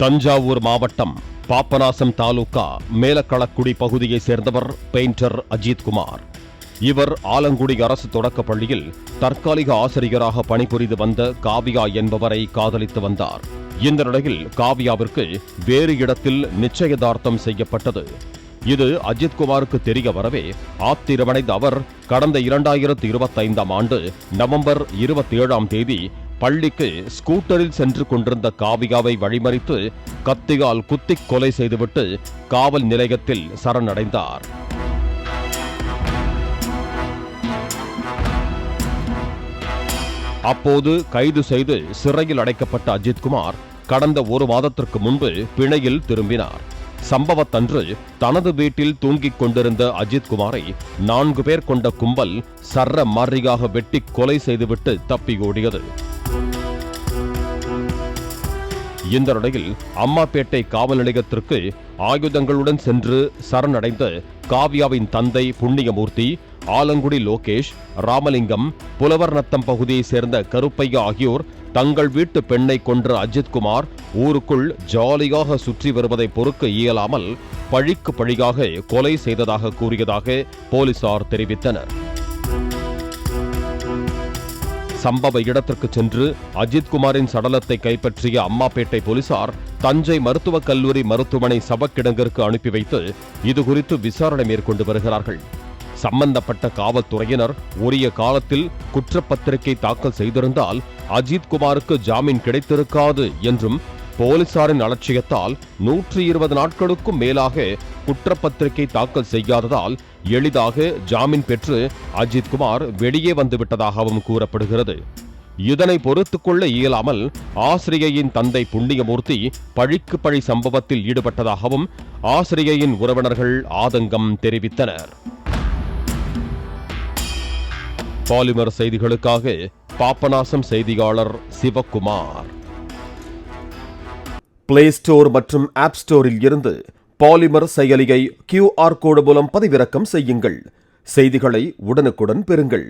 தஞ்சாவூர் மாவட்டம் பாபநாசம் தாலுகா மேலக்களக்குடி பகுதியைச் சேர்ந்தவர் பெயிண்டர் அஜித்குமார். இவர் ஆலங்குடி அரசு தொடக்கப் பள்ளியில் தற்காலிக ஆசிரியராக பணிபுரிந்து வந்த காவியா என்பவரை காதலித்து வந்தார். இந்த நிலையில் காவியாவிற்கு வேறு இடத்தில் நிச்சயதார்த்தம் செய்யப்பட்டது. இது அஜித்குமாருக்கு தெரிய வரவே ஆத்திரமடைந்த அவர் கடந்த 2025ஆம் ஆண்டு நவம்பர் 27ஆம் தேதி பள்ளிக்கு ஸ்கூட்டரில் சென்று கொண்டிருந்த காவியாவை வழிமறித்து கத்தியால் குத்திக் கொலை செய்துவிட்டு காவல் நிலையத்தில் சரணடைந்தார். அப்போது கைது செய்து சிறையில் அடைக்கப்பட்ட அஜித்குமார் கடந்த ஒரு மாதத்திற்கு முன்பு பிணையில் திரும்பினார். சம்பவத்தன்று தனது வீட்டில் தூங்கிக் கொண்டிருந்த அஜித்குமாரை 4 பேர் கொண்ட கும்பல் சர்ற மாரியாக வெட்டி கொலை செய்துவிட்டு தப்பி ஓடியது. இந்த நிலையில் அம்மாப்பேட்டை காவல் நிலையத்திற்கு ஆயுதங்களுடன் சென்று சரணடைந்த காவியாவின் தந்தை புண்ணியமூர்த்தி, ஆலங்குடி லோகேஷ், ராமலிங்கம், புலவர்நத்தம் பகுதியைச் சேர்ந்த கருப்பையா ஆகியோர் தங்கள் வீட்டு பெண்ணை கொன்ற அஜித்குமார் ஊருக்குள் ஜாலியாக சுற்றி வருவதை பொறுக்க இயலாமல் பழிக்கு பழியாக கொலை செய்ததாக கூறியதாக போலீசார் தெரிவித்தனர். சம்பவ இடத்திற்கு சென்று அஜித்குமாரின் சடலத்தை கைப்பற்றிய அம்மாப்பேட்டை போலீசார் தஞ்சை மருத்துவக் கல்லூரி மருத்துவமனை சவக்கிடங்கிற்கு அனுப்பி வைத்து இதுகுறித்து விசாரணை மேற்கொண்டு வருகிறார்கள். சம்பந்தப்பட்ட காவல்துறையினர் உரிய காலத்தில் குற்றப்பத்திரிகை தாக்கல் செய்திருந்தால் அஜித்குமாருக்கு ஜாமீன் கிடைத்திருக்காது என்றும், போலீசாரின் அலட்சியத்தால் 120 நாட்களுக்கும் மேலாக குற்றப்பத்திரிகை தாக்கல் செய்யாததால் எளிதாக ஜாமீன் பெற்று அஜித்குமார் வெளியே வந்துவிட்டதாகவும் கூறப்படுகிறது. இதனை பொறுத்துக் கொள்ள இயலாமல் ஆசிரியையின் தந்தை புண்ணியமூர்த்தி பழிக்கு பழி சம்பவத்தில் ஈடுபட்டதாகவும் ஆசிரியையின் உறவினர்கள் ஆதங்கம் தெரிவித்தனர். பாலிமர் செய்திகளுக்காக பாபநாசம் செய்தியாளர் சிவக்குமார். பிளே ஸ்டோர் மற்றும் ஆப் ஸ்டோரில் இருந்து பாலிமர் செயலியை QR கோடு மூலம் பதிவிறக்கம் செய்யுங்கள். செய்திகளை உடனுக்குடன் பெறுங்கள்.